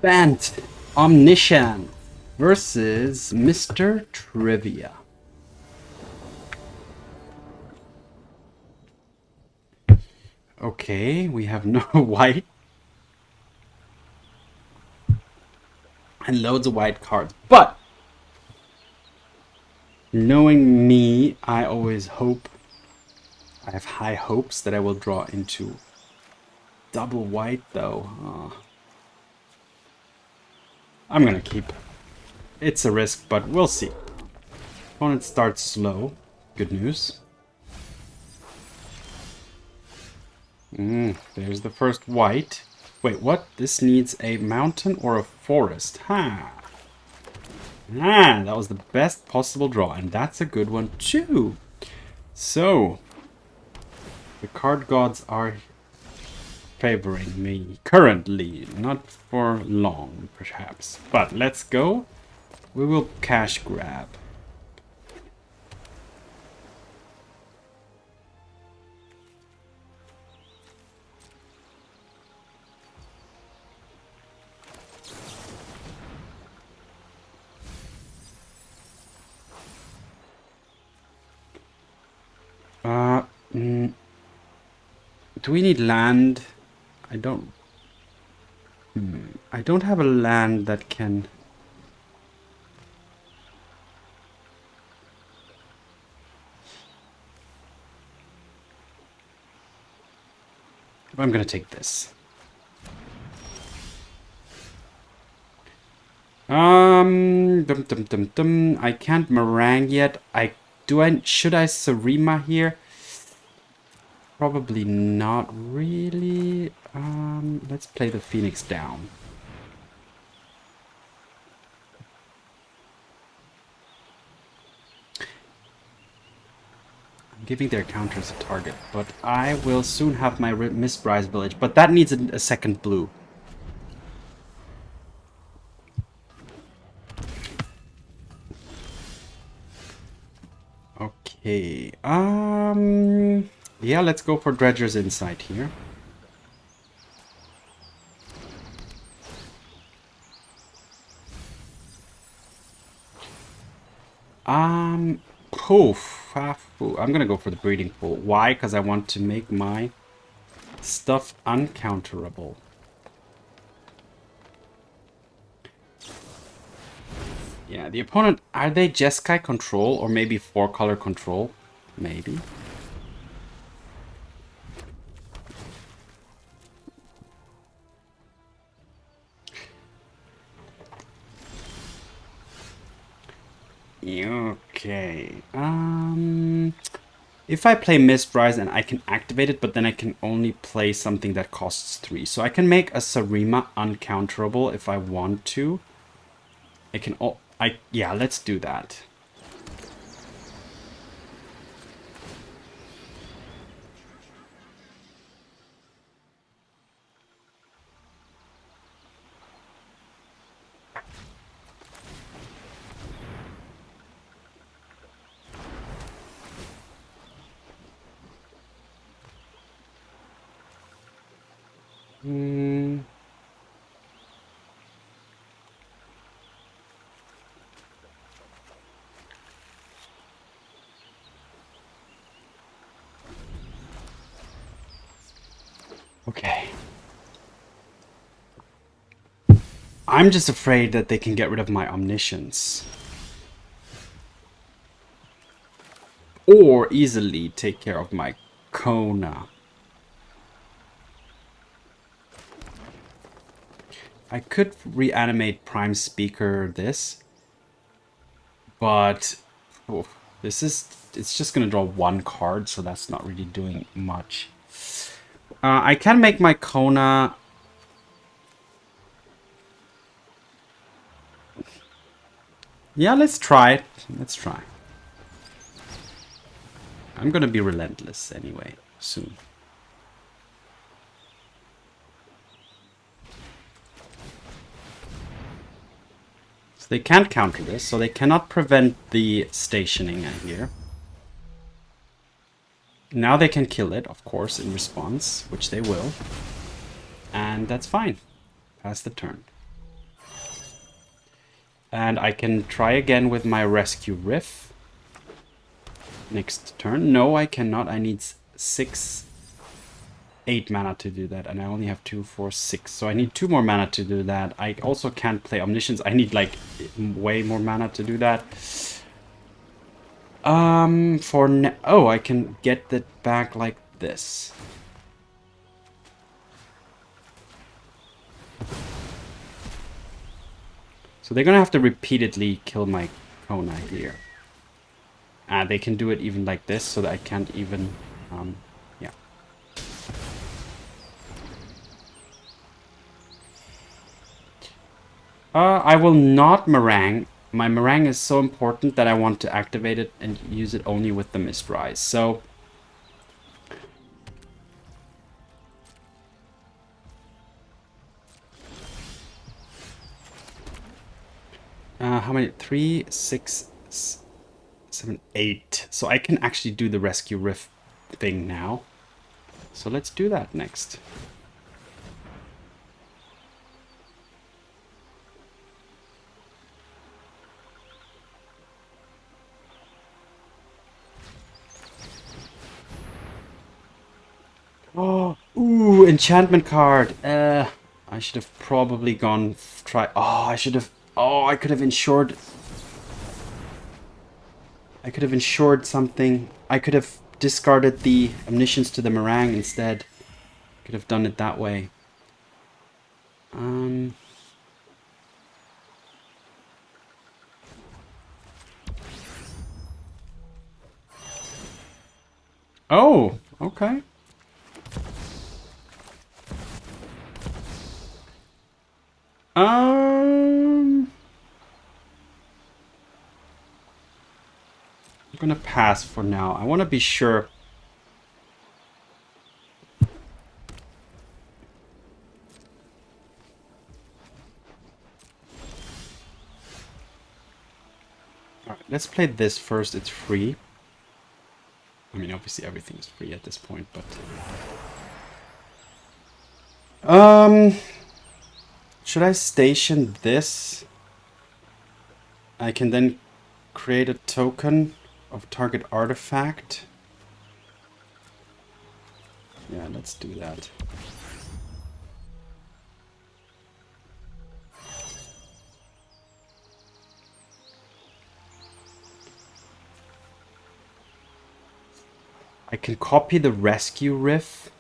Bant, Omniscience versus Mr. Trivia. Okay, we have no white. And loads of white cards. But, knowing me, I always hope, I have high hopes that I will draw into double white though. I'm gonna keep. It's a risk, but we'll see. Opponent starts slow. Good news. There's the first white. Wait, what? This needs a mountain or a forest? That was the best possible draw, and that's a good one too. So, the card gods are favoring me currently, not for long, perhaps. But let's go. We will cash grab. Do we need land? I don't have a land that can... I'm gonna take this. I can't Marang yet. Should I Seriema here? Probably not really. Let's play the Phoenix down. I'm giving their counters a target, but I will soon have my Mistrise Village. But that needs a second blue. Okay. Yeah, let's go for Dredger's Insight here. Poof. I'm gonna go for the breeding pool. Why? Because I want to make my stuff uncounterable. Yeah, the opponent, are they Jeskai control or maybe 4-color control? Maybe. Okay. If I play Mistrise and I can activate it, but then I can only play something that costs 3. So I can make a Seriema uncounterable if I want to. Yeah, let's do that. Okay. I'm just afraid that they can get rid of my Omniscience. Or easily take care of my Kona. I could reanimate Prime Speaker this. But it's just gonna draw 1 card, so that's not really doing much. I can make my Kona. Yeah, let's try it. Let's try. I'm gonna be relentless anyway, soon. So they can't counter this, so they cannot prevent the stationing here. Now they can kill it, of course, in response, which they will. And that's fine. Pass the turn. And I can try again with my Rescue Riff. Next turn. No, I cannot. I need 8 mana to do that. And I only have 2, 4, 6. So I need 2 more mana to do that. I also can't play Omniscience. I need like way more mana to do that. Oh, I can get that back like this. So they're gonna have to repeatedly kill my Kona here. They can do it even like this, so that I can't even, yeah. I will not Marang. My Marang is so important that I want to activate it and use it only with the Mistrise. So how many? 3, 6, 7, 8. So I can actually do the Rescue Riff thing now. So let's do that next. Oh, ooh, enchantment card. I should have probably gone try. Oh, I should have. Oh, I could have insured. I could have insured something. I could have discarded the Omniscience to the Marang instead. Could have done it that way. Oh, okay. I'm gonna pass for now. I want to be sure. Alright, let's play this first. It's free. I mean, obviously everything is free at this point, but... Should I station this? I can then create a token of target artifact. Yeah, let's do that. I can copy the Rescue Riff.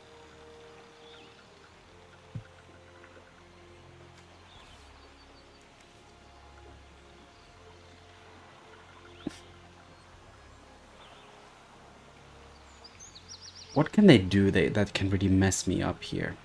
What can they do that can really mess me up here?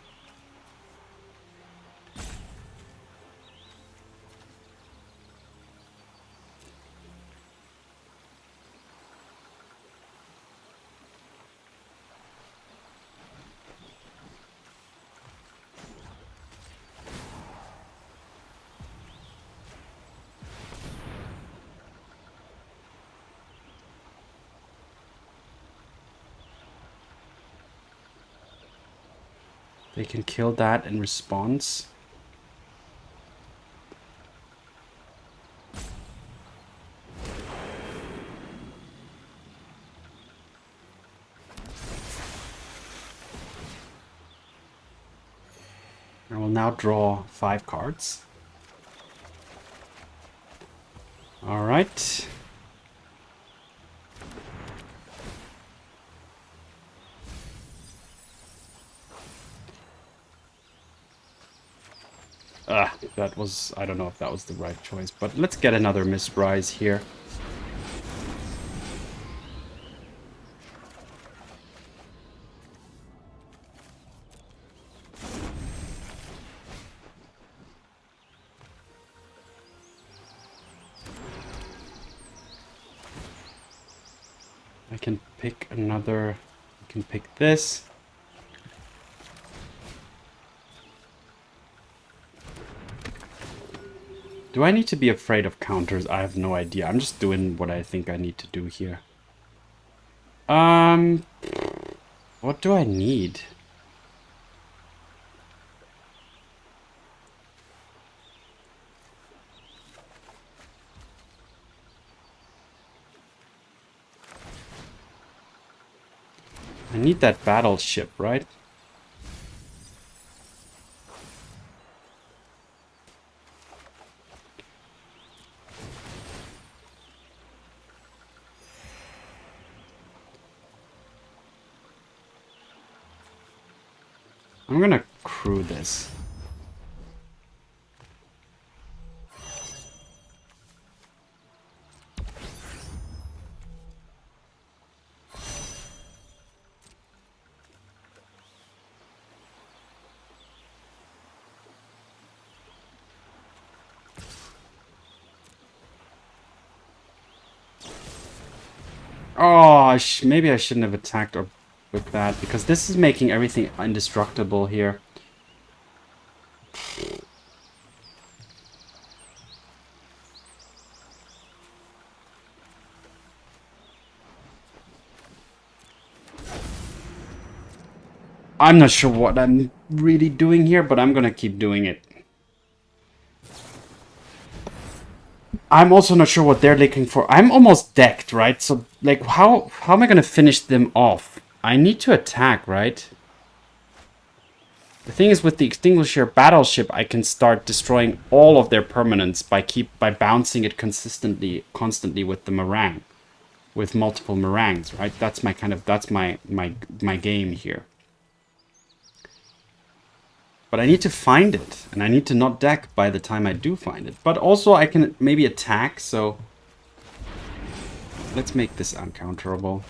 They can kill that in response. I will now draw 5 cards. All right. That was, I don't know if that was the right choice, but let's get another Mistrise here. I can pick another, I can pick this. Do I need to be afraid of counters? I have no idea. I'm just doing what I think I need to do here. What do I need? need that battleship, right? I'm gonna crew this. Oh, maybe I shouldn't have attacked with that, because this is making everything indestructible here. I'm not sure what I'm really doing here, but I'm gonna keep doing it. I'm also not sure what they're looking for. I'm almost decked, right? So, like, how am I gonna finish them off? I need to attack, right? The thing is, with the Extinguisher Battleship, I can start destroying all of their permanents by bouncing it constantly with the Marang, with multiple Marangs, right? That's my game here. But I need to find it, and I need to not deck by the time I do find it. But also I can maybe attack, so let's make this uncounterable.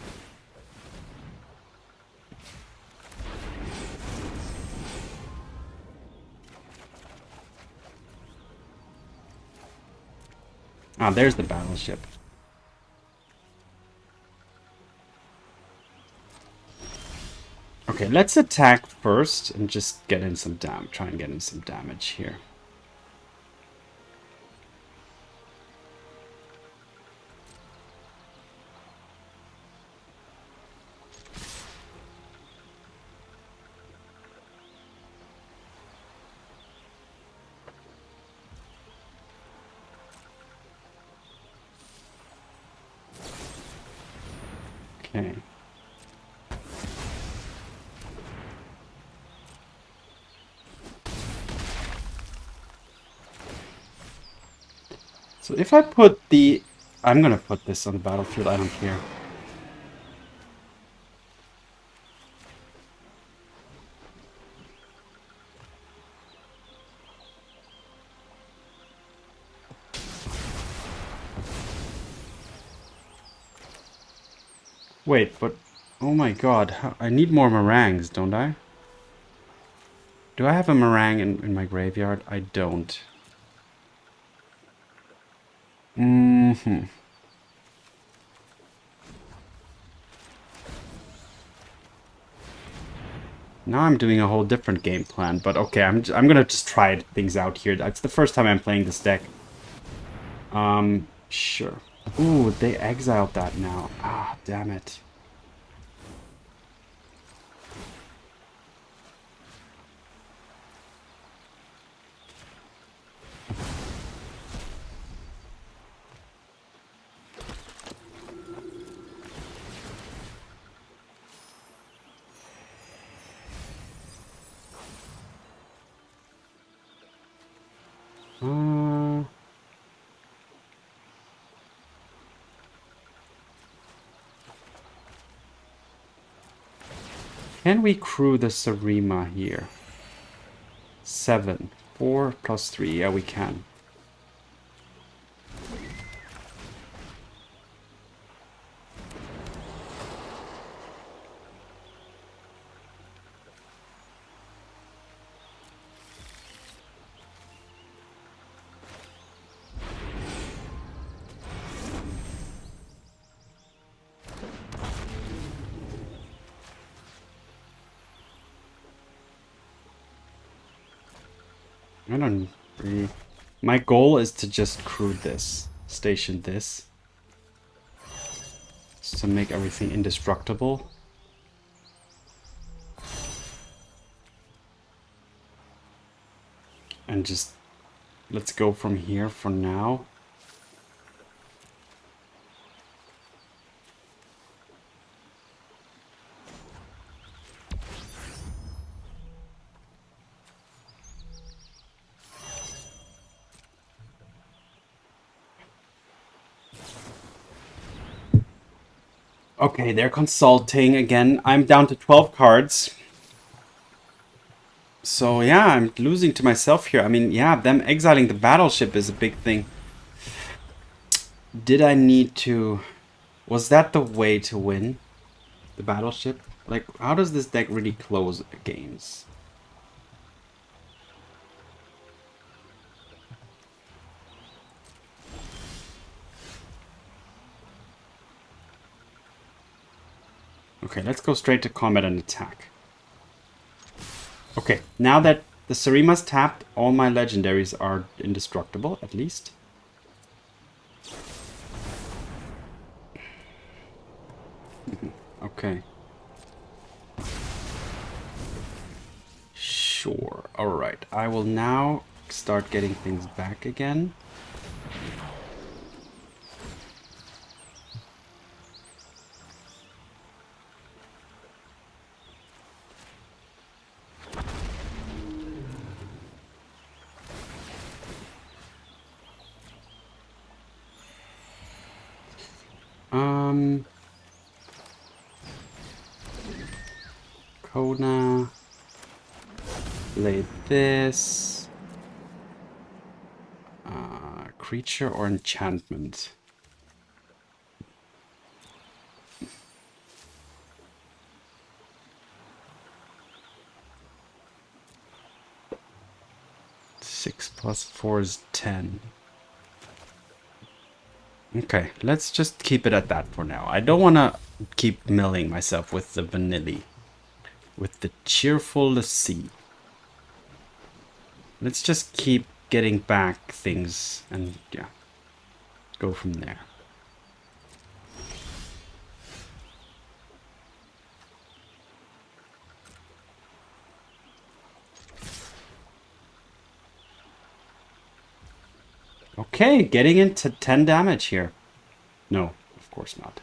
Ah, there's the battleship. Okay, let's attack first and just get in some try and get in some damage here. Okay. So if I put the... I'm gonna put this on the battlefield, I don't care. Wait, but... Oh my god, I need more Marangs, don't I? Do I have a Marang in my graveyard? I don't. Mm-hmm. Now I'm doing a whole different game plan, but okay, I'm gonna just try things out here. That's the first time I'm playing this deck. Sure. Ooh, they exiled that now. Ah, damn it. Can we crew the Seriema here? 7. 4 plus 3. Yeah, we can. I don't really... My goal is to just crew this. Station this. Just to make everything indestructible. And just... Let's go from here for now. Okay, they're consulting again. I'm down to 12 cards. So yeah, I'm losing to myself here. I mean, yeah, them exiling the battleship is a big thing. Did I need to... Was that the way to win the battleship? Like, how does this deck really close games? Okay, let's go straight to combat and attack. Okay, now that the Seriema's tapped, all my legendaries are indestructible, at least. Okay. Sure. Alright, I will now start getting things back again. Kona. Play this. Creature or enchantment? Six plus 4 is 10. Okay, let's just keep it at that for now. I don't want to keep milling myself with the Vanille. With the Cheerful Sea. Let's just keep getting back things and, yeah, go from there. Okay, getting into 10 damage here. No, of course not.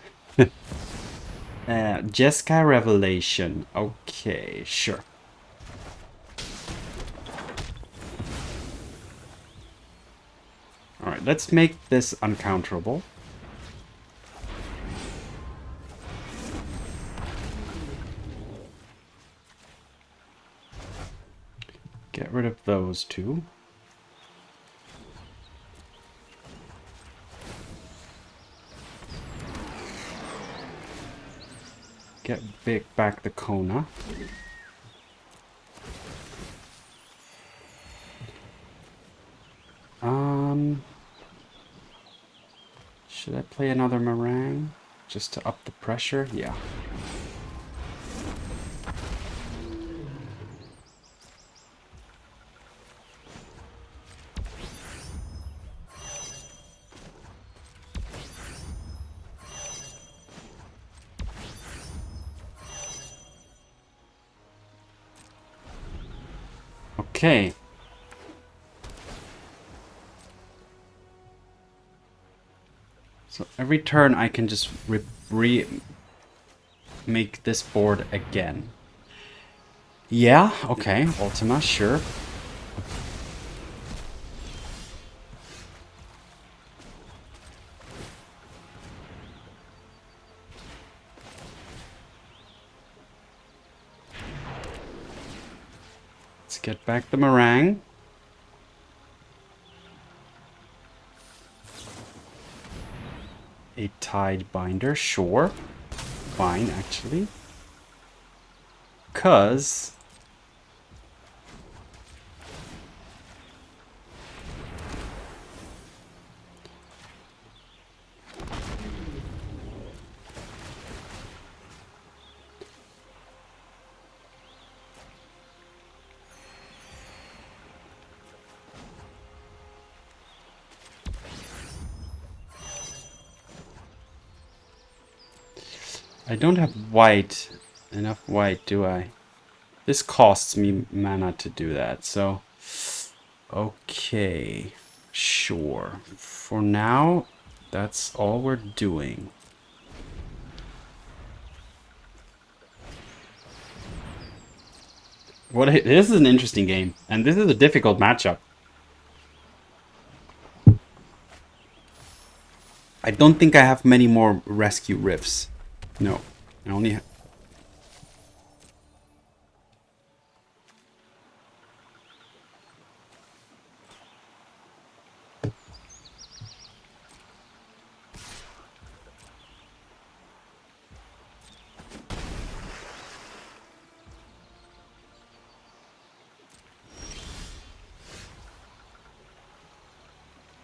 Jeskai Revelation. Okay, sure. Alright, let's make this uncounterable. Get rid of those two. Get back the Kona. Should I play another Marang? Just to up the pressure? Yeah. Okay. So every turn I can just make this board again. Yeah, okay. Ultima, sure. Let's get back the Marang. A Tide Binder, sure. Fine, actually. 'Cause... I don't have enough white, do I? This costs me mana to do that, so... Okay, sure. For now, that's all we're doing. This is an interesting game, and this is a difficult matchup. I don't think I have many more rescue riffs. No, I only...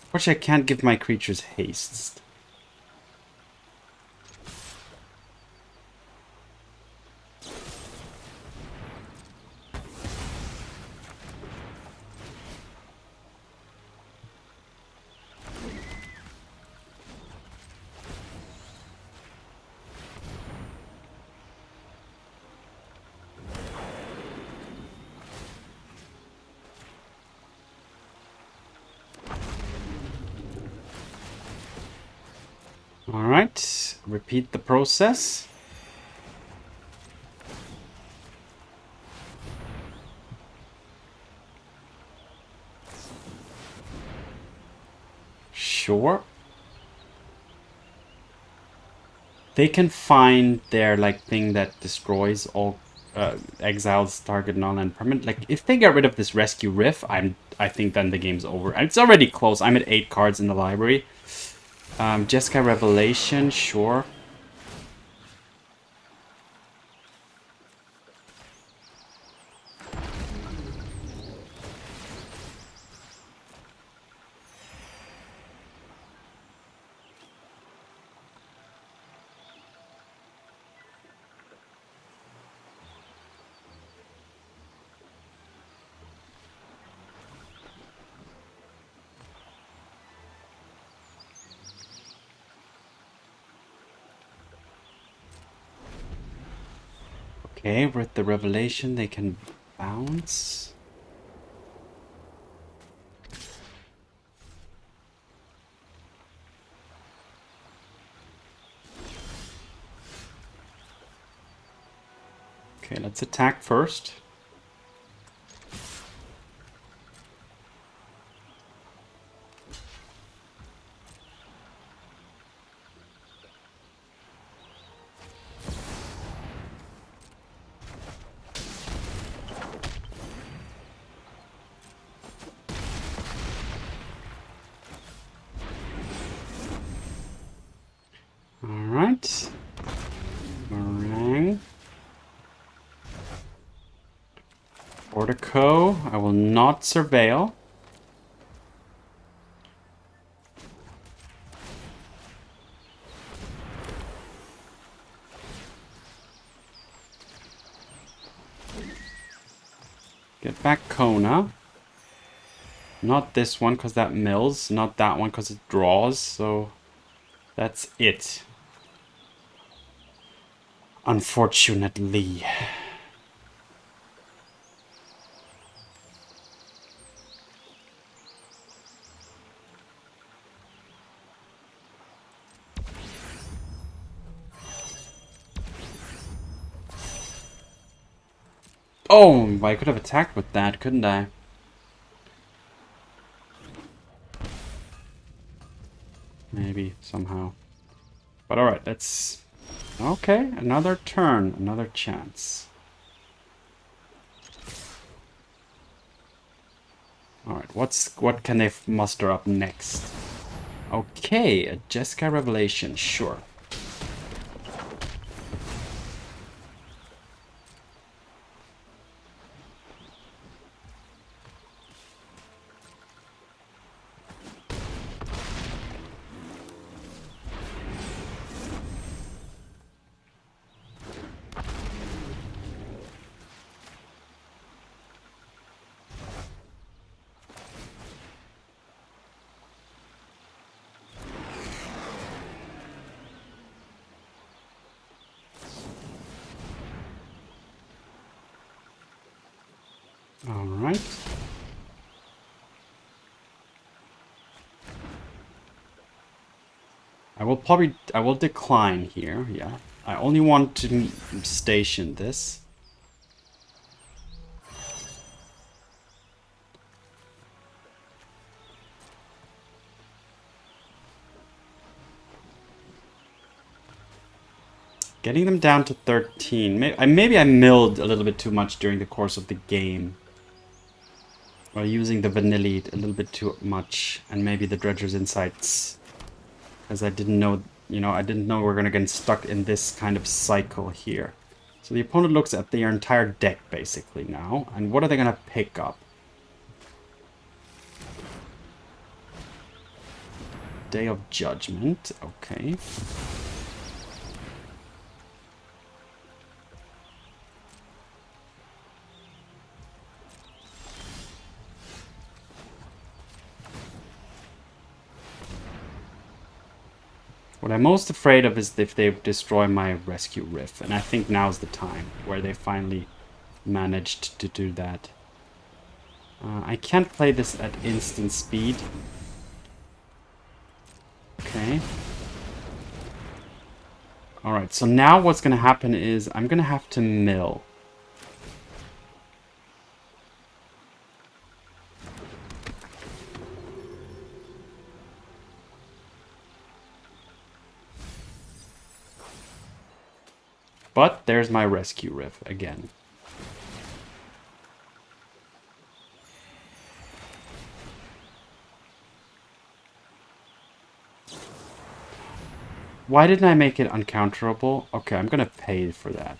Unfortunately, I can't give my creatures haste. Alright, repeat the process. Sure. They can find their like thing that destroys all exiles target non and permanent. Like if they get rid of this rescue riff, I think then the game's over. And it's already close. I'm at 8 cards in the library. Jessica Revelation, sure. Okay, with the Revelation, they can bounce. Okay, let's attack first. Alright. Marang. Portico. I will not surveil. Get back Kona. Not this one because that mills. Not that one because it draws. So that's it. Unfortunately. Oh, I could have attacked with that, couldn't I? Maybe, somehow. But alright, let's... Okay, another turn, another chance. Alright, what can they muster up next? Okay, a Jessica Revelation, sure. Alright. I will decline here, yeah. I only want to station this. Getting them down to 13. Maybe I milled a little bit too much during the course of the game. Or using the Vanille a little bit too much. And maybe the Dredger's Insights. Because I didn't know, I didn't know we were going to get stuck in this kind of cycle here. So the opponent looks at their entire deck, basically, now. And what are they going to pick up? Day of Judgment. Okay. What I'm most afraid of is if they destroy my Rescue Riff, and I think now's the time where they finally managed to do that. I can't play this at instant speed. Okay. Alright, so now what's going to happen is I'm going to have to mill. But there's my Rescue Riff again. Why didn't I make it uncounterable? Okay, I'm gonna pay for that.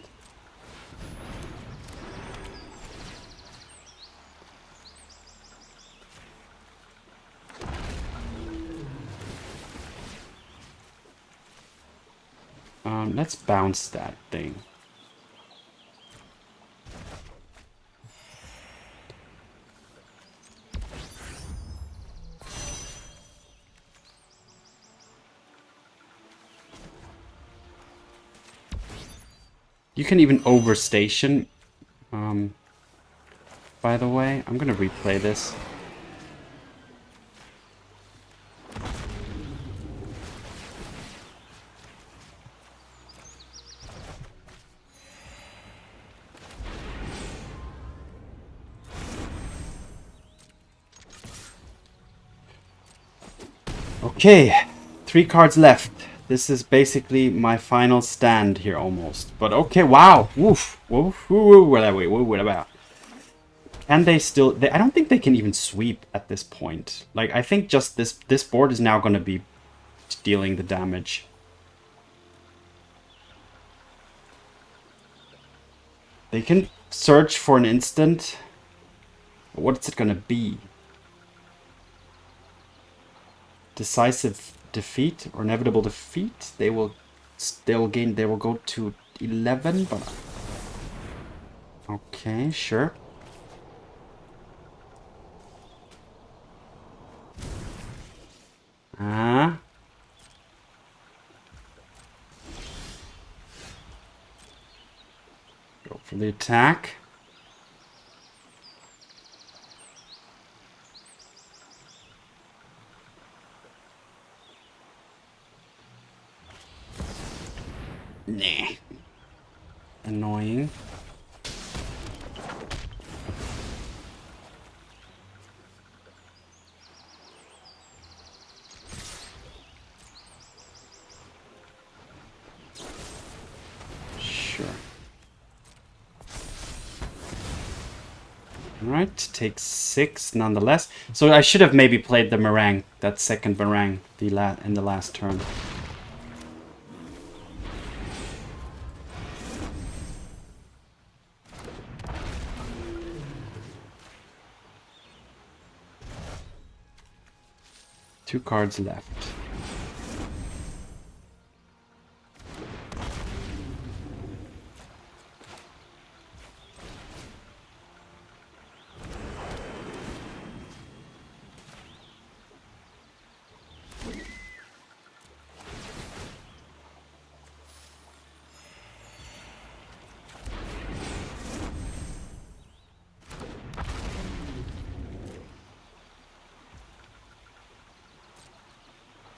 Let's bounce that thing. You can even overstation. By the way, I'm gonna replay this. Okay, 3 cards left. This is basically my final stand here almost. But okay, wow. Woof. Woof. Wait. Can they still... I don't think they can even sweep at this point. Like, I think just this board is now going to be dealing the damage. They can search for an instant. But what's it going to be? Decisive defeat or inevitable defeat. They will go to 11, but okay, sure. Go for the attack. Nah. Annoying. Sure. Alright, takes 6 nonetheless. So I should have maybe played the Marang, that second Marang, in the last turn. Two cards left.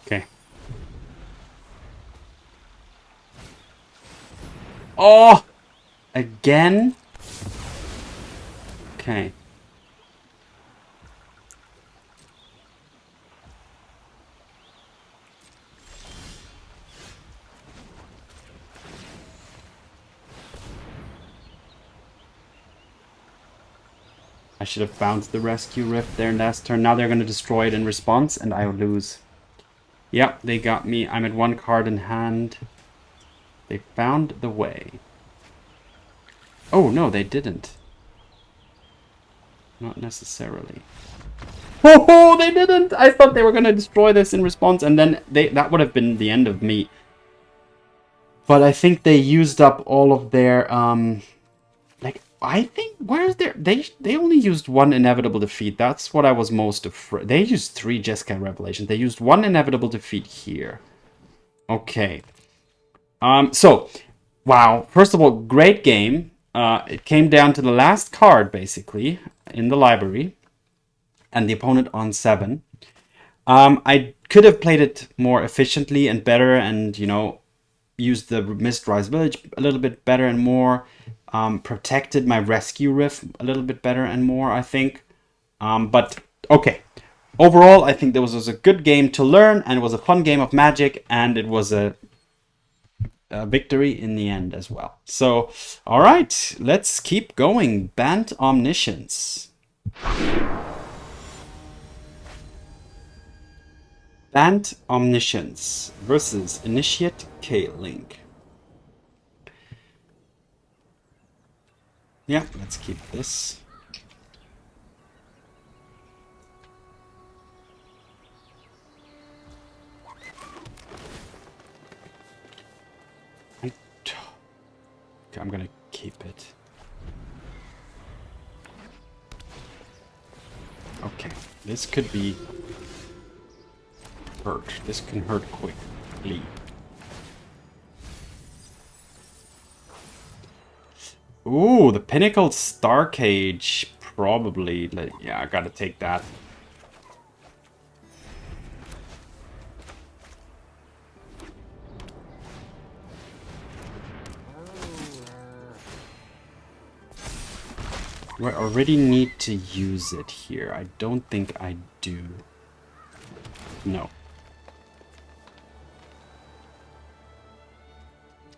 Okay. Oh! Again? Okay. should have bounced the Rescue Rift there last turn. Now they're going to destroy it in response, and I will lose. Yep, they got me. I'm at 1 card in hand. They found the way. Oh, no, they didn't. Not necessarily. Oh, they didn't! I thought they were going to destroy this in response, and then that would have been the end of me. But I think they used up all of their, like, I think, where's their, they only used 1 inevitable defeat. That's what I was most afraid. They used 3 Jeskai Revelations. They used 1 inevitable defeat here. Okay. So, wow. First of all, great game. It came down to the last card, basically, in the library. And the opponent on 7. I could have played it more efficiently and better and, you know, used the Mistrise Village a little bit better and more. Protected my Rescue Rift a little bit better and more, I think. But, okay. Overall, I think this was a good game to learn, and it was a fun game of Magic, and it was a victory in the end as well. So, alright, let's keep going. Bant Omniscience. Bant Omniscience versus Initiate K-Link. Yeah, let's keep this. I'm gonna keep it. Okay, this could be hurt. This can hurt quickly. Ooh, the Pinnacle Starcage. Probably. Yeah, I gotta take that. Do I already need to use it here? I don't think I do. No.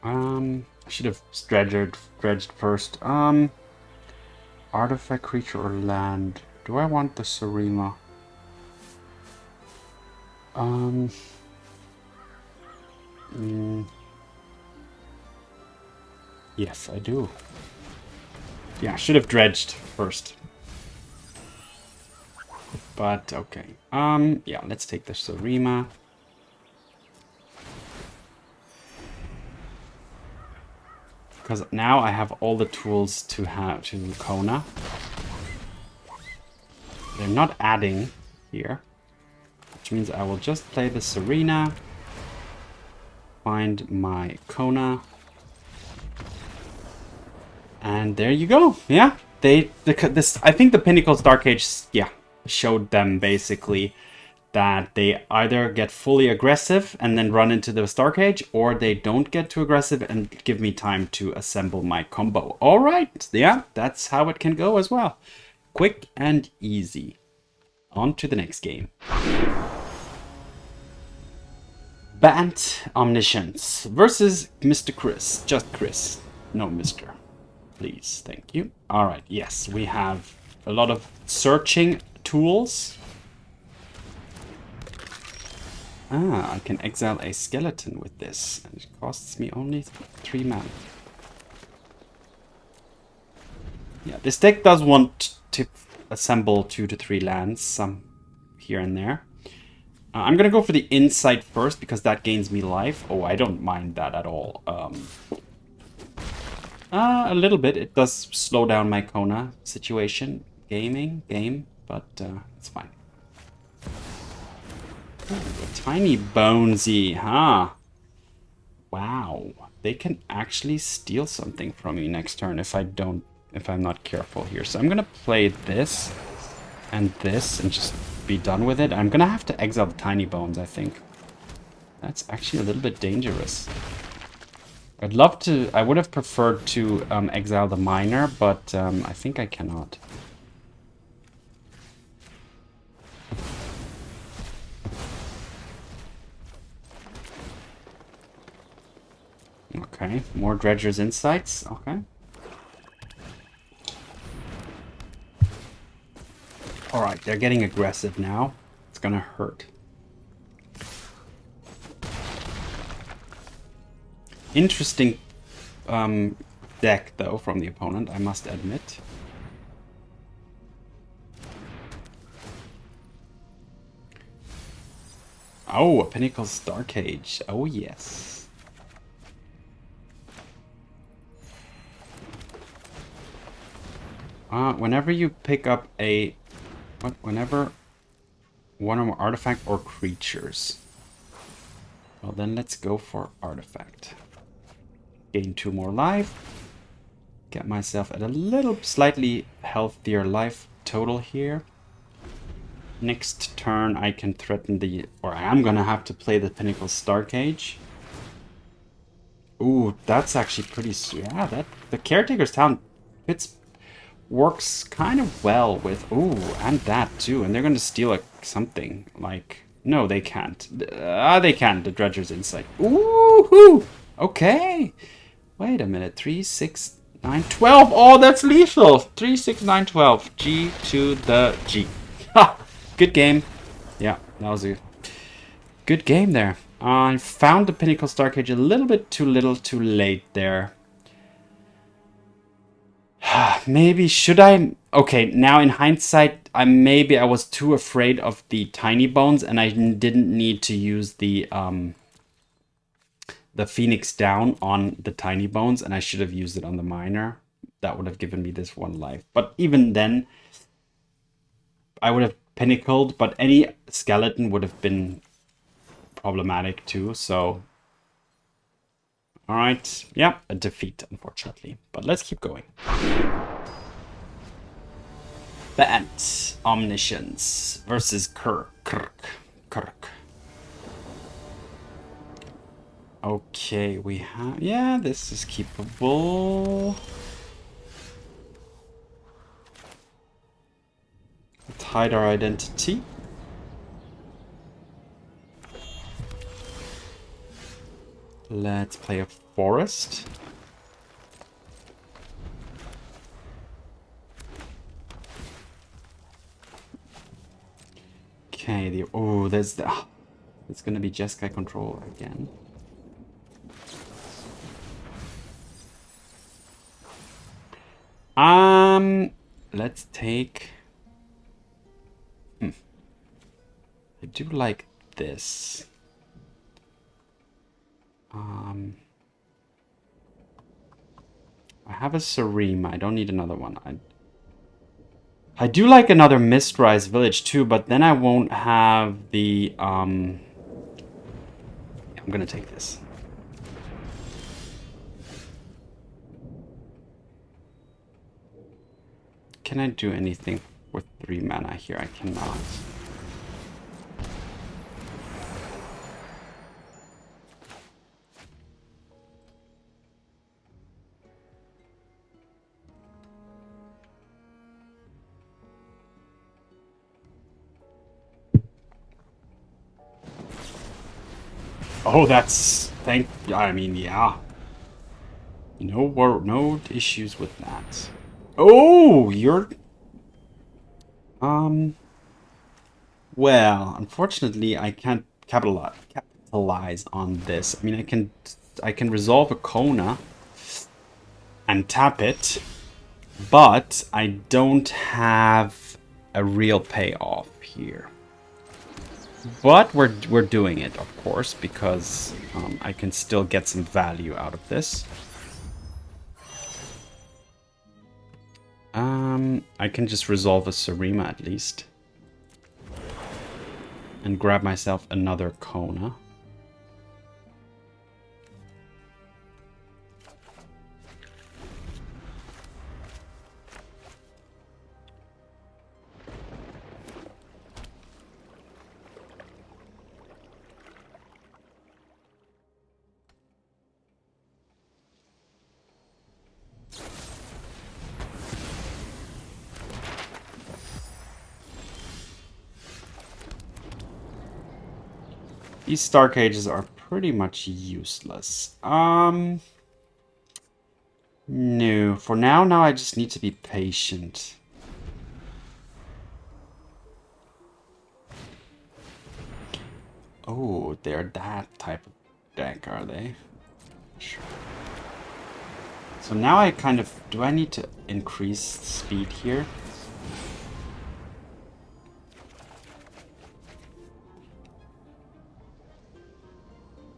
I should have dredged first. Artifact, creature, or land. Do I want the Seriema? Yes, I do. Yeah, I should have dredged first. But, okay. Yeah, let's take the Seriema. Because now I have all the tools to Kona. They're not adding here. Which means I will just play the Seriema. Find my Kona. And there you go. Yeah. I think the Pinnacle Starcage, yeah, showed them basically that they either get fully aggressive and then run into the Starcage, or they don't get too aggressive and give me time to assemble my combo. All right, yeah, that's how it can go as well. Quick and easy. On to the next game. Bant Omniscience versus Mr. Chris. Just Chris. No Mr. Please, thank you. All right, yes, we have a lot of searching tools. Ah, I can exile a skeleton with this, and it costs me only 3 mana. Yeah, this deck does want to assemble 2 to 3 lands, some here and there. I'm gonna go for the Insight first, because that gains me life. Oh, I don't mind that at all. A little bit. It does slow down my Kona situation. Game, but it's fine. Ooh, a tiny bonesy, huh? Wow. They can actually steal something from me next turn if I'm not careful here. So I'm gonna play this and just be done with it. I'm gonna have to exile the tiny bones, I think. That's actually a little bit dangerous. I would have preferred to exile the miner, but I think I cannot. Okay, more Dredger's Insights. Okay. Alright, they're getting aggressive now. It's gonna hurt. Interesting deck, though, from the opponent, I must admit. Oh, a Pinnacle Starcage. Oh, yes. Whenever you pick up a... Whenever one or more artifact or creatures. Well, then let's go for artifact. Gain 2 more life. Get myself at a little slightly healthier life total here. Next turn I can threaten the... Or I am gonna have to play the Pinnacle Starcage. Ooh, that's actually pretty... Yeah, that... The Caretaker's Town works kind of well with... Ooh, and that too. And they're gonna steal something. Like... No, they can't. They can. The Dredger's Insight. Ooh! Okay. Wait a minute. 3, 6, 9, 12. Oh, that's lethal. 3, 6, 9, 12. G to the G. Ha! Good game. Yeah, that was a good game there. I found the Pinnacle Starcage a little bit too little too late there. Maybe should I... Okay, now in hindsight, maybe I was too afraid of the tiny bones and I didn't need to use the Phoenix down on the tiny bones, and I should have used it on the miner. That would have given me this 1 life. But even then, I would have pinnacled, but any skeleton would have been problematic too, so... Alright, yeah, a defeat, unfortunately. But let's keep going. Bant, Omniscience versus Kirk. Okay, we have... Yeah, this is keepable. Let's hide our identity. Let's play a forest. Okay, oh, there's the... It's gonna be Jeskai control again. Let's take... I do like this. I have a Seriema. I don't need another one. I do like another Mistrise Village too, but then I won't have the... I'm gonna take this. Can I do anything with 3 mana here? I cannot. Oh, that's... I mean, yeah. No issues with that. Oh, you're... Well, unfortunately, I can't capitalize on this. I mean, I can resolve a Kona and tap it, but I don't have a real payoff here. But we're doing it, of course, because I can still get some value out of this. I can just resolve a Seriema at least. And grab myself another Kona. These Starcages are pretty much useless. No, for now I just need to be patient. Oh, they're that type of deck, are they? Sure. So now I kind of... Do I need to increase speed here?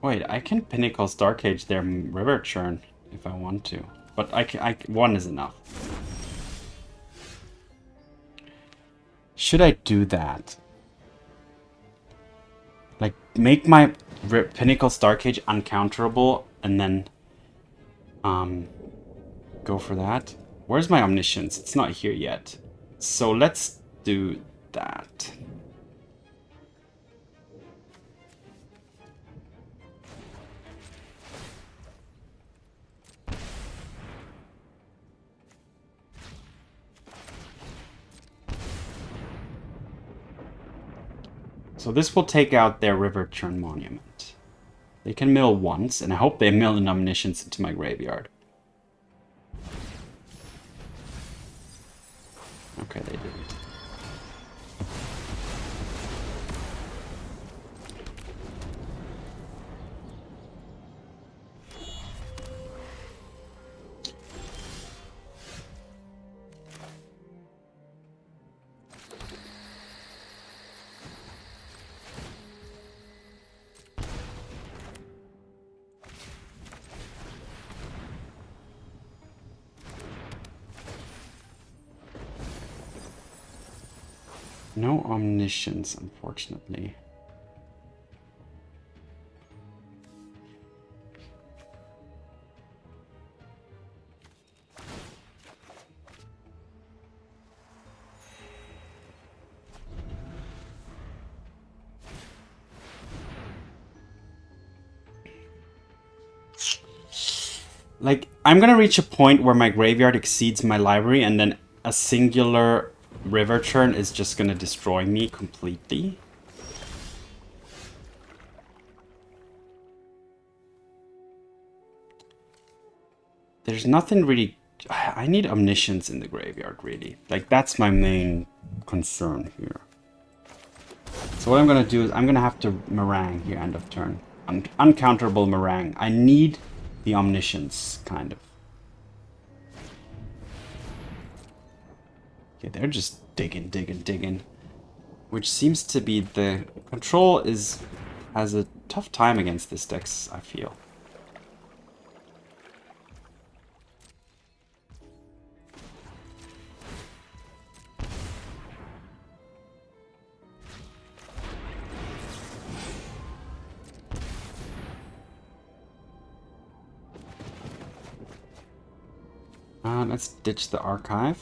Wait, I can Pinnacle Starcage their River Churn if I want to. But one is enough. Should I do that? Like, make my Pinnacle Starcage uncounterable and then go for that? Where's my Omniscience? It's not here yet. So let's do that. So this will take out their River Churn Monument. They can mill once, and I hope they mill an Omniscience into my graveyard. Okay, they didn't. No Omniscience, unfortunately. Like, I'm gonna reach a point where my graveyard exceeds my library, and then a singular River Churn is just gonna destroy me completely. There's nothing really... I need Omniscience in the graveyard, really. Like, that's my main concern here. So what I'm gonna do is I'm gonna have to Marang here, end of turn. Uncounterable Marang. I need the Omniscience, kind of. Okay, they're just digging. Which seems to be the... Control has a tough time against this deck, I feel. Let's ditch the archive.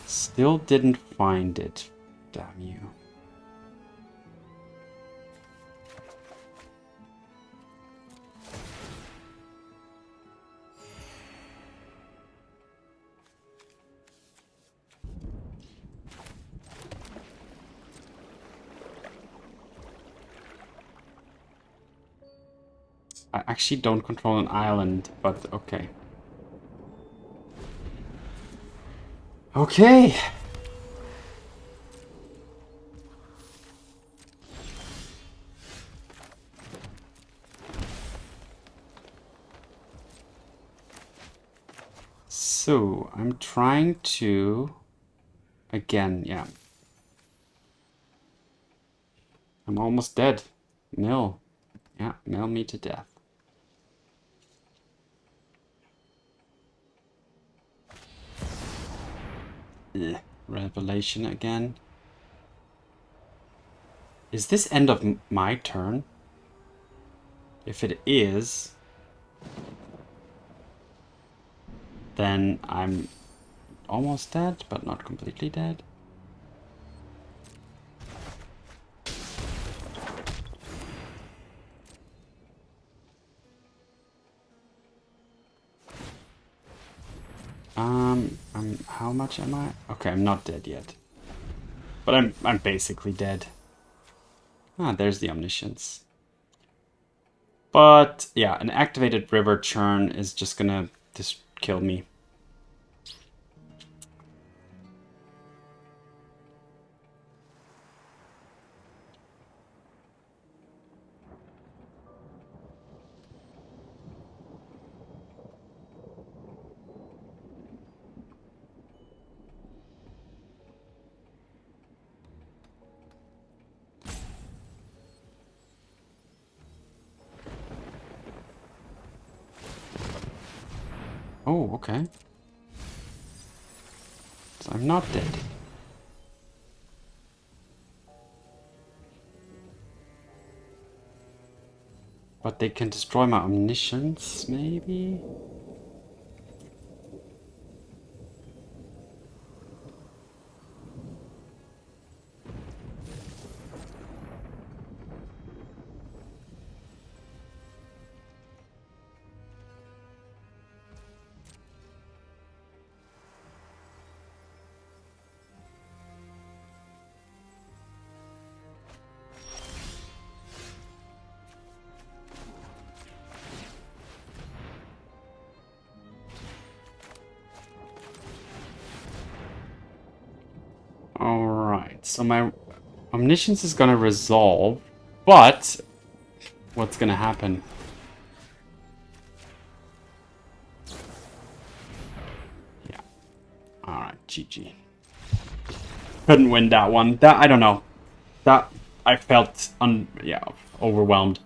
Still didn't find it. Damn you. I actually don't control an island, but okay. Okay. So, I'm trying to... Again, yeah. I'm almost dead. Mill. Yeah, mill me to death. Ugh. Revelation again. Is this end of my turn? If it is, then I'm almost dead, but not completely dead. How much am I? Okay, I'm not dead yet. But I'm basically dead. Ah, there's the Omniscience. But yeah, an activated river churn is just gonna just kill me. Oh, okay. So I'm not dead. But they can destroy my Omniscience, maybe? Alright, so my Omniscience is gonna resolve, but what's gonna happen? Yeah. Alright, GG. Couldn't win that one. That, I don't know. That, I felt, overwhelmed.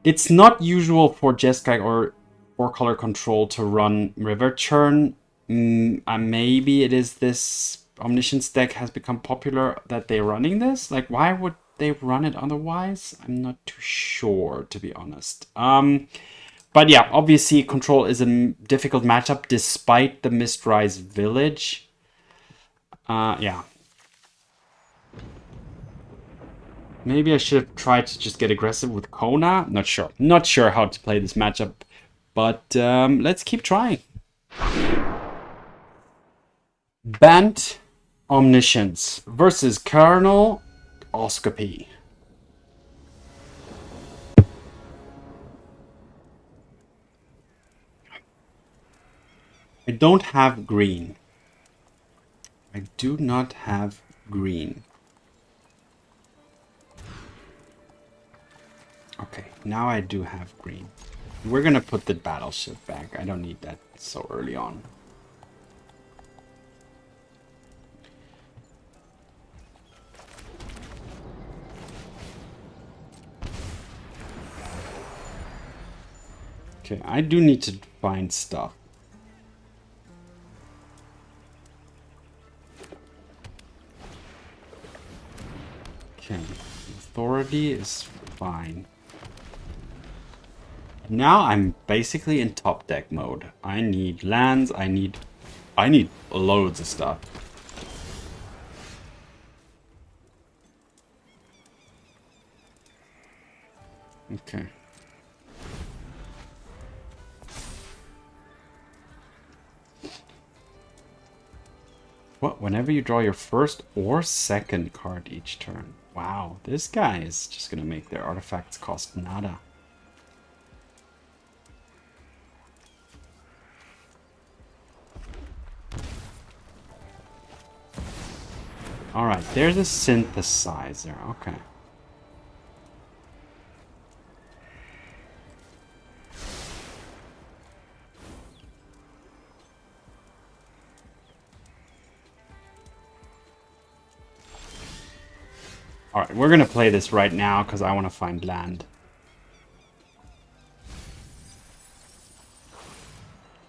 It's not usual for Jeskai or 4-color control to run River Churn. Maybe it is this Omniscience deck has become popular that they're running this. Like, why would they run it otherwise? I'm not too sure, to be honest. But yeah, obviously control is a difficult matchup despite the Mistrise Village. Yeah. Maybe I should have tried to just get aggressive with Kona. Not sure. Not sure how to play this matchup. But let's keep trying. Bant Omniscience versus Kernel Oscopy. I don't have green. I do not have green. Okay, now I do have green. We're gonna put the battleship back. I don't need that so early on. Okay, I do need to find stuff. Okay, authority is fine. Now I'm basically in top deck mode. I need lands, I need loads of stuff. Okay. What? Whenever you draw your first or second card each turn. Wow, this guy is just gonna make their artifacts cost nada. Alright, there's a synthesizer. Okay. Alright, we're gonna play this right now because I want to find land.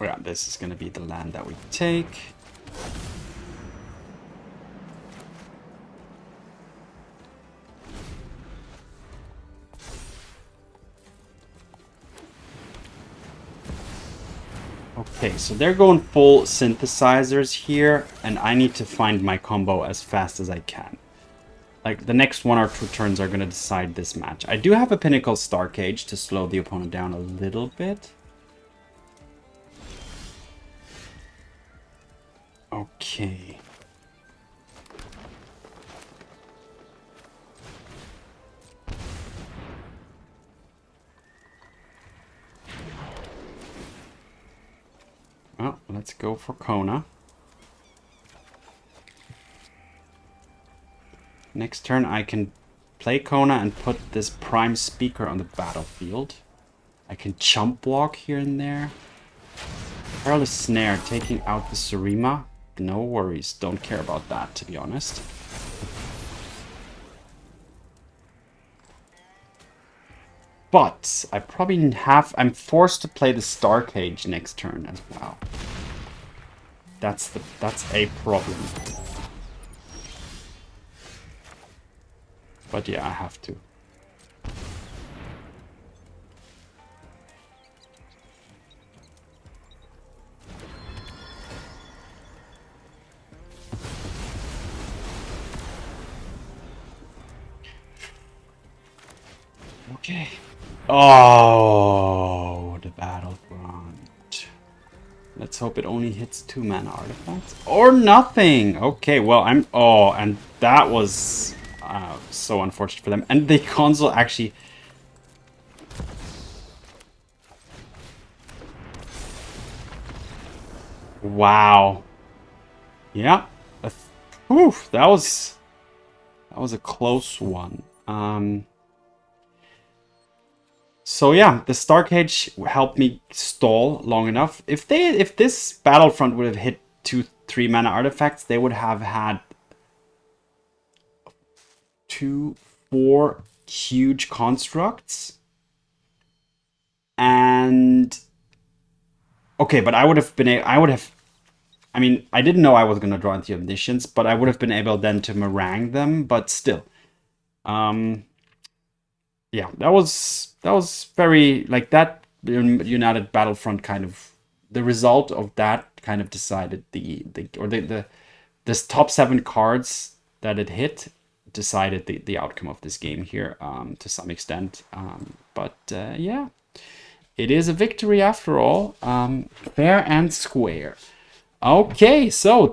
Yeah, this is gonna be the land that we take. Okay, so they're going full synthesizers here, and I need to find my combo as fast as I can. Like, the next 1 or 2 turns are going to decide this match. I do have a Pinnacle Starcage to slow the opponent down a little bit. Okay. let's go for Kona. Next turn I can play Kona and put this prime speaker on the battlefield. I can chump block here and there. Perilous Snare taking out the Seriema. No worries, don't care about that, to be honest. But I probably have... I'm forced to play the Starcage next turn as well. That's a problem. But yeah, I have to. Okay. Oh, the Battlefront. Let's hope it only hits 2 mana artifacts. Or nothing! Okay, well, I'm... Oh, and that was so unfortunate for them. And the console actually... Wow. Yeah. Oof, that was a close one. So yeah, the Starcage helped me stall long enough. If this Battlefront would have hit 2-3 mana artifacts, they would have had 2-4 huge constructs. And okay, but I would have been I mean, I didn't know I was gonna draw into Omniscience, but I would have been able then to Marang them, but still. Yeah, that was very, like, that United Battlefront kind of, the result of that kind of decided this top 7 cards that it hit decided the outcome of this game here, to some extent. But yeah, it is a victory after all, fair and square. Okay, so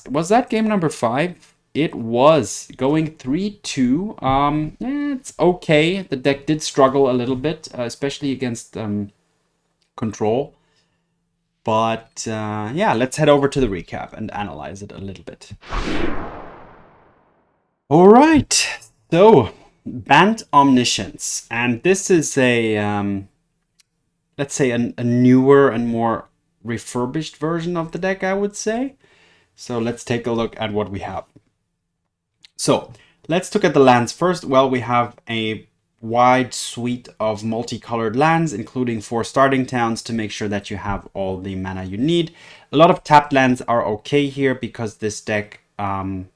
was that game number 5? It was going 3-2. It's okay. The deck did struggle a little bit, especially against control. But yeah, let's head over to the recap and analyze it a little bit. All right. So, Bant Omniscience. And this is a, let's say, a newer and more refurbished version of the deck, I would say. So let's take a look at what we have. So let's look at the lands first. Well, we have a wide suite of multicolored lands, including 4 starting towns to make sure that you have all the mana you need. A lot of tapped lands are okay here because this deck doesn't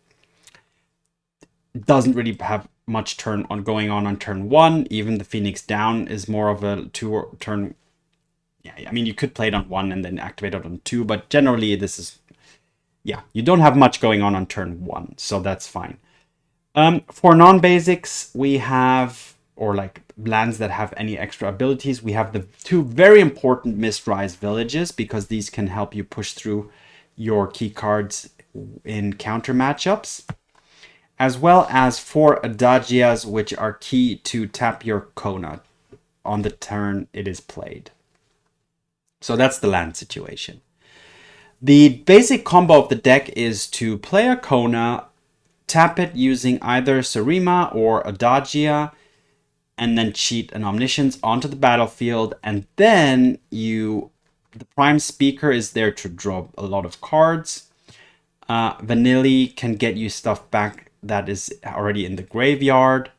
really have much going on turn 1. Even the Phoenix Down is more of a turn. Yeah, I mean, you could play it on 1 and then activate it on 2, but generally this is, yeah, you don't have much going on turn 1, so that's fine. For non-basics, we have, or like lands that have any extra abilities, we have the 2 very important Mistrise Villages, because these can help you push through your key cards in counter matchups, as well as 4 Adagias, which are key to tap your Kona on the turn it is played. So that's the land situation. The basic combo of the deck is to play a Kona, tap it using either Seriema or Adagia, and then cheat an Omniscience onto the battlefield, and then the prime speaker is there to draw a lot of cards. Vanille can get you stuff back that is already in the graveyard.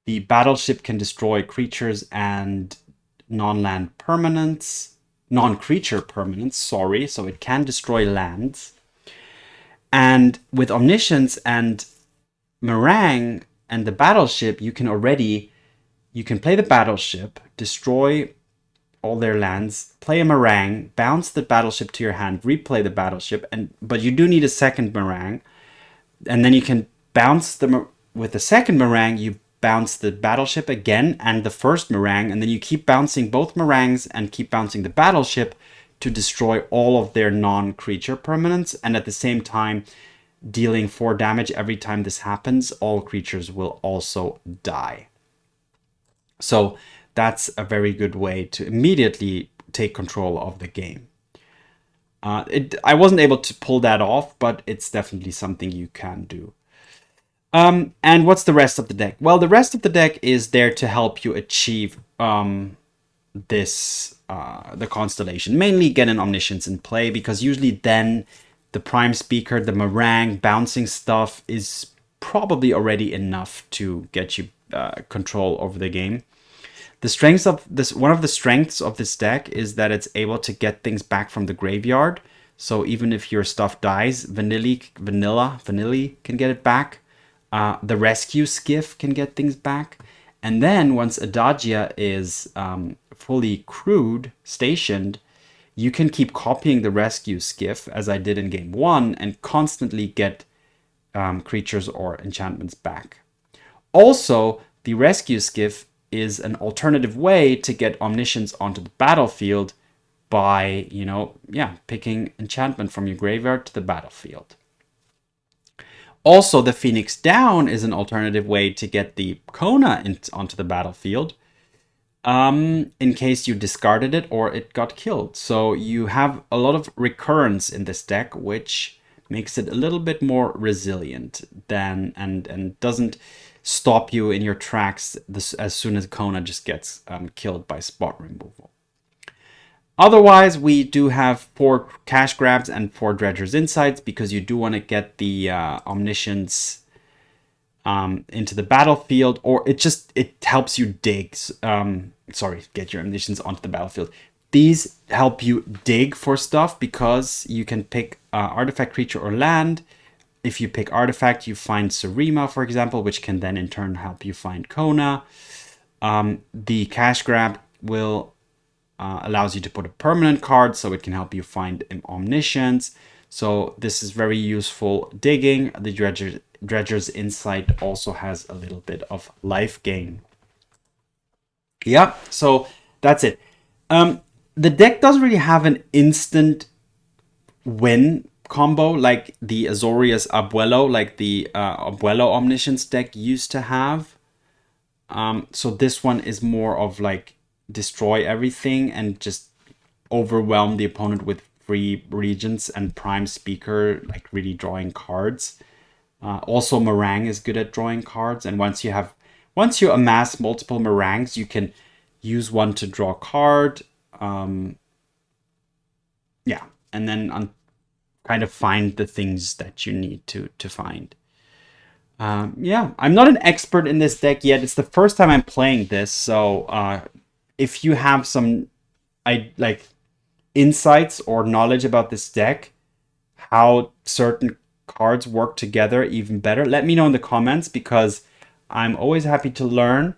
The battleship can destroy creatures and non-creature permanents, sorry, so it can destroy lands. And with Omniscience and Marang and the battleship, you can play the battleship, destroy all their lands, play a Marang, bounce the battleship to your hand, replay the battleship, but you do need a second Marang. And then you can bounce with the second Marang, you bounce the battleship again and the first Marang, and then you keep bouncing both Marangs and keep bouncing the battleship to destroy all of their non-creature permanents, and at the same time dealing 4 damage every time this happens. All creatures will also die. So that's a very good way to immediately take control of the game. I wasn't able to pull that off, but it's definitely something you can do. And what's the rest of the deck? Well, the rest of the deck is there to help you achieve the Constellation. Mainly get an Omniscience in play, because usually then the Prime Speaker, the Marang, bouncing stuff is probably already enough to get you control over the game. The strengths of this, one of the strengths of this deck is that it's able to get things back from the graveyard. So even if your stuff dies, Vanille can get it back. The Rescue Skiff can get things back. And then once Adagia is fully crewed, stationed, you can keep copying the Rescue Skiff, as I did in game 1, and constantly get creatures or enchantments back. Also, the Rescue Skiff is an alternative way to get Omniscience onto the battlefield by, picking enchantment from your graveyard to the battlefield. Also, the Phoenix Down is an alternative way to get the Kona onto the battlefield in case you discarded it or it got killed. So you have a lot of recurrence in this deck, which makes it a little bit more resilient than and doesn't stop you in your tracks as soon as Kona just gets killed by spot removal. Otherwise, we do have 4 cash grabs and 4 Dredger's Insights, because you do want to get the Omniscience into the battlefield, or it helps you dig. Get your Omniscience onto the battlefield. These help you dig for stuff, because you can pick artifact, creature, or land. If you pick artifact, you find Seriema, for example, which can then in turn help you find Kona. The cash grab will allows you to put a permanent card, so it can help you find Omniscience. So this is very useful digging. The Dredger's Insight also has a little bit of life gain. Yeah, so that's it. The deck doesn't really have an instant win combo like the Azorius Abuelo, like the Abuelo Omniscience deck used to have. So this one is more of like destroy everything and just overwhelm the opponent with free regents and prime speaker, like really drawing cards. Also, Marang is good at drawing cards, and once you amass multiple Marangs, you can use one to draw a card. And then kind of find the things that you need to find. I'm not an expert in this deck yet. It's the first time I'm playing this, so if you have some insights or knowledge about this deck, how certain cards work together even better, let me know in the comments, because I'm always happy to learn,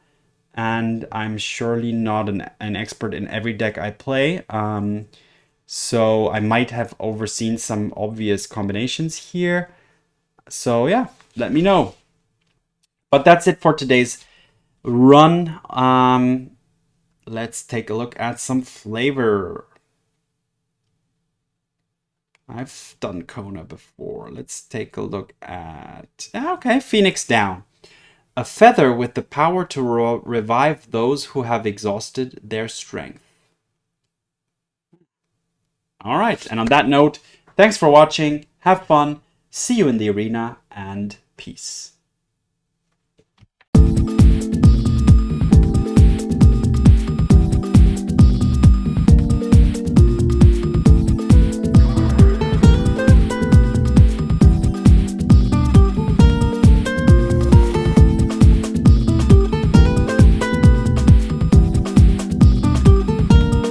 and I'm surely not an expert in every deck I play. So I might have overseen some obvious combinations here. So yeah, let me know. But that's it for today's run. Let's take a look at some flavor. I've done Kona before. Let's take a look at... Okay, Phoenix Down. A feather with the power to revive those who have exhausted their strength. Alright, and on that note, thanks for watching, have fun, see you in the arena, and peace.